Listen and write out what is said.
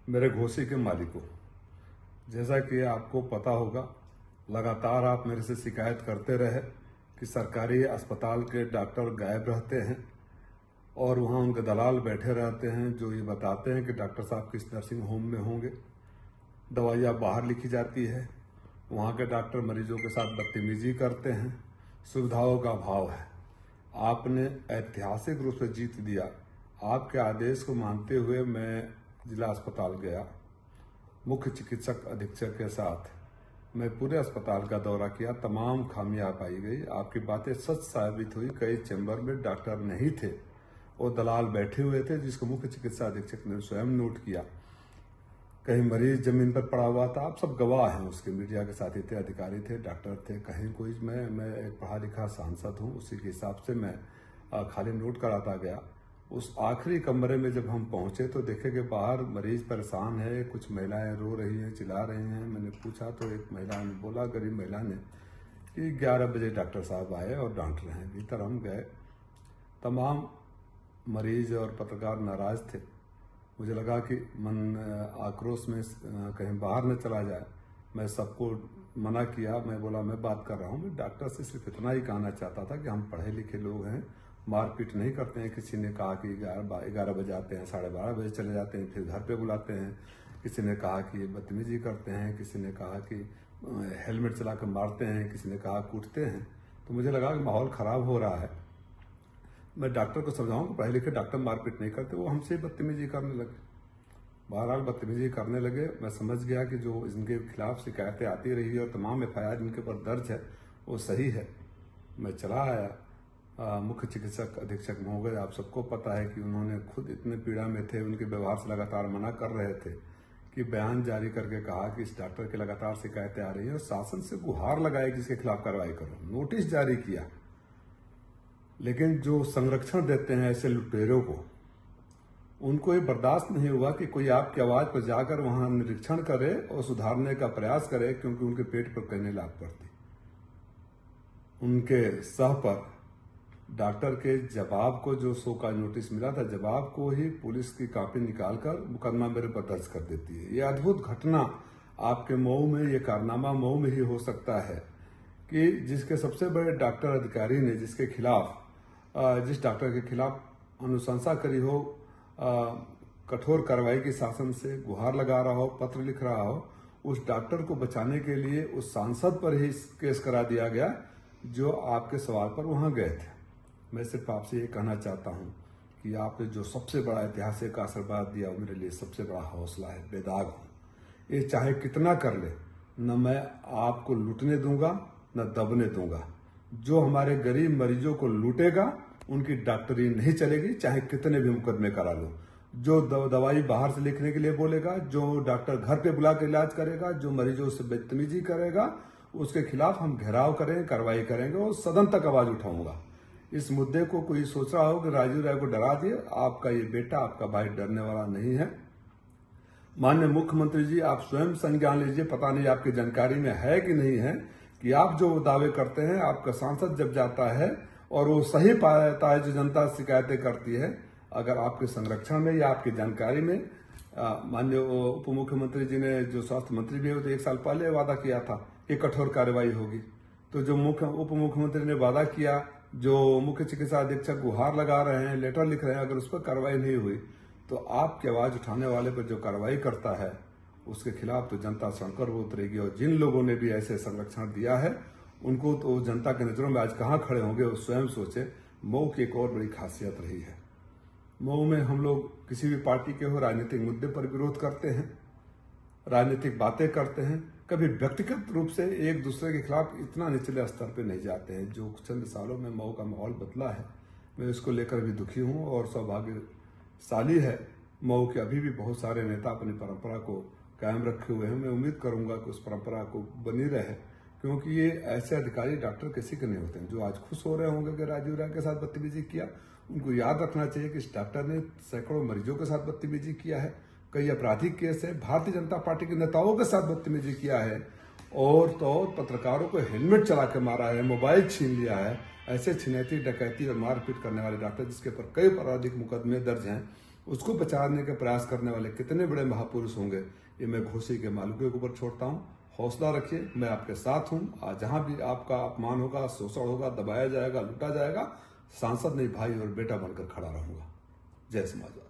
मेरे घोसी के मालिकों, जैसा कि आपको पता होगा, लगातार आप मेरे से शिकायत करते रहे कि सरकारी अस्पताल के डॉक्टर गायब रहते हैं और वहाँ उनके दलाल बैठे रहते हैं जो ये बताते हैं कि डॉक्टर साहब किस नर्सिंग होम में होंगे। दवाइयाँ बाहर लिखी जाती है, वहाँ के डॉक्टर मरीजों के साथ बदतमीजी करते हैं, सुविधाओं का अभाव है। आपने ऐतिहासिक रूप से जीत दिया। आपके आदेश को मानते हुए मैं जिला अस्पताल गया, मुख्य चिकित्सक अधीक्षक के साथ मैं पूरे अस्पताल का दौरा किया। तमाम खामियां पाई गई। आपकी बातें सच साबित हुई। कई चैम्बर में डॉक्टर नहीं थे और दलाल बैठे हुए थे, जिसको मुख्य चिकित्सा अधीक्षक ने स्वयं नोट किया। कहीं मरीज जमीन पर पड़ा हुआ था। आप सब गवाह हैं उसके, मीडिया के साथी थे, अधिकारी थे, डॉक्टर थे। कहीं कोई मैं एक पढ़ा लिखा सांसद हूँ, उसी के हिसाब से मैं खाली नोट कराता गया। उस आखिरी कमरे में जब हम पहुंचे तो देखे कि बाहर मरीज परेशान है, कुछ महिलाएं रो रही हैं, चिल्ला रही हैं। मैंने पूछा तो एक महिला ने बोला, गरीब महिला ने, कि 11 बजे डॉक्टर साहब आए और डांट रहे हैं। भीतर हम गए, तमाम मरीज और पत्रकार नाराज थे। मुझे लगा कि मन आक्रोश में कहीं बाहर न चला जाए। मैं सबको मना किया। मैं बोला मैं बात कर रहा हूँ, मैं डॉक्टर से सिर्फ इतना ही कहना चाहता था कि हम पढ़े लिखे लोग हैं, मारपीट नहीं करते हैं। किसी ने कहा कि 11 बजे आते हैं, 12:30 बजे चले जाते हैं, फिर घर पे बुलाते हैं। किसी ने कहा कि बदतमीजी करते हैं, किसी ने कहा कि हेलमेट चला कर मारते हैं, किसी ने कहा कूटते हैं। तो मुझे लगा कि माहौल खराब हो रहा है। मैं डॉक्टर को समझाऊं कि पढ़े लिखे डॉक्टर मारपीट नहीं करते। वो हमसे बदतमीजी करने लगे, बहरहाल बदतमीजी करने लगे। मैं समझ गया कि जो इनके खिलाफ शिकायतें आती रही और तमाम FIR इनके ऊपर दर्ज है वो सही है। मैं चला आया। मुख्य चिकित्सक अधीक्षक महोदय, आप सबको पता है कि उन्होंने खुद इतने पीड़ा में थे, उनके व्यवहार से लगातार मना कर रहे थे, कि बयान जारी करके कहा कि इस डॉक्टर की लगातार शिकायतें आ रही हैं और शासन से गुहार लगाई कि इसके खिलाफ कार्रवाई करो। नोटिस जारी किया, लेकिन जो संरक्षण देते हैं ऐसे लुटेरों को, उनको ये बर्दाश्त नहीं हुआ कि कोई आपकी आवाज पर जाकर वहां निरीक्षण करे और सुधारने का प्रयास करे, क्योंकि उनके पेट पर कहने लाग पड़ती। उनके सह पर डॉक्टर के जवाब को, जो शो का नोटिस मिला था, जवाब को ही पुलिस की कॉपी निकालकर मुकदमा मेरे पर दर्ज कर देती है। ये अद्भुत घटना आपके मऊ में, ये कारनामा मऊ में ही हो सकता है कि जिसके सबसे बड़े डॉक्टर अधिकारी ने, जिसके खिलाफ, जिस डॉक्टर के खिलाफ अनुशंसा करी हो, कठोर कार्रवाई की शासन से गुहार लगा रहा हो, पत्र लिख रहा हो, उस डॉक्टर को बचाने के लिए उस सांसद पर ही केस करा दिया गया जो आपके सवाल पर वहां गए थे। मैं सिर्फ आपसे ये कहना चाहता हूं कि आपने जो सबसे बड़ा ऐतिहासिक आशीर्वाद दिया, वो मेरे लिए सबसे बड़ा हौसला है। बेदाग हूं। ये चाहे कितना कर ले, न मैं आपको लूटने दूंगा न दबने दूंगा। जो हमारे गरीब मरीजों को लूटेगा उनकी डॉक्टरी नहीं चलेगी, चाहे कितने भी मुकदमे करा लो। जो दवाई बाहर से लिखने के लिए बोलेगा, जो डॉक्टर घर पे बुला कर इलाज करेगा, जो मरीजों से बदतमीजी करेगा, उसके खिलाफ हम घेराव करेंगे, कार्रवाई करेंगे और सदन तक आवाज उठाऊंगा। इस मुद्दे को कोई सोच रहा हो कि राजीव राय को डरा दिए, आपका ये बेटा, आपका भाई डरने वाला नहीं है। माननीय मुख्यमंत्री जी, आप स्वयं संज्ञान लीजिए। पता नहीं आपकी जानकारी में है कि नहीं है कि आप जो दावे करते हैं, आपका सांसद जब जाता है और वो सही पाता है जो जनता शिकायतें करती है, अगर आपके संरक्षण में या आपकी जानकारी में, माननीय उप मुख्यमंत्री जी ने, जो स्वास्थ्य मंत्री भी है, तो 1 साल पहले वादा किया था कि कठोर कार्रवाई होगी। तो जो उप मुख्यमंत्री ने वादा किया, जो मुख्य चिकित्सा अधीक्षक गुहार लगा रहे हैं, लेटर लिख रहे हैं, अगर उस पर कार्रवाई नहीं हुई तो आपकी आवाज उठाने वाले पर जो कार्रवाई करता है उसके खिलाफ तो जनता सड़कों पर उतरेगी। और जिन लोगों ने भी ऐसे संरक्षण दिया है उनको तो जनता के नजरों में आज कहां खड़े होंगे, वो स्वयं सोचे। मऊ की एक और बड़ी खासियत रही है, मऊ में हम लोग किसी भी पार्टी के हो, राजनीतिक मुद्दे पर विरोध करते हैं, राजनीतिक बातें करते हैं, कभी व्यक्तिगत रूप से एक दूसरे के खिलाफ इतना निचले स्तर पे नहीं जाते हैं। जो चंद सालों में मऊ का माहौल बदला है, मैं इसको लेकर भी दुखी हूं और सौभाग्यशाली है मऊ के अभी भी बहुत सारे नेता अपनी परंपरा को कायम रखे हुए हैं। मैं उम्मीद करूंगा कि उस परंपरा को बनी रहे, क्योंकि ये ऐसे अधिकारी डॉक्टर किसी के नहीं होते हैं। जो आज खुश हो रहे होंगे कि राजीव राय के साथ बदतमीजी किया, उनको याद रखना चाहिए कि इस डॉक्टर ने सैकड़ों मरीजों के साथ बदतमीजी किया है, कई आपराधिक केस है, भारतीय जनता पार्टी के नेताओं के साथ बदतमीजी किया है, और तो पत्रकारों को हेलमेट चला के मारा है, मोबाइल छीन लिया है। ऐसे छिनैती, डकैती और मारपीट करने वाले डॉक्टर, जिसके ऊपर कई आपराधिक मुकदमे दर्ज हैं, उसको बचाने का प्रयास करने वाले कितने बड़े महापुरुष होंगे, ये मैं घोसी के मालिकों के ऊपर छोड़ता हूँ। हौसला रखिए, मैं आपके साथ हूँ। आज जहां भी आपका अपमान होगा, शोषण होगा, दबाया जाएगा, लूटा जाएगा, सांसद नहीं भाई और बेटा बनकर खड़ा रहूंगा। जय समाजवाद।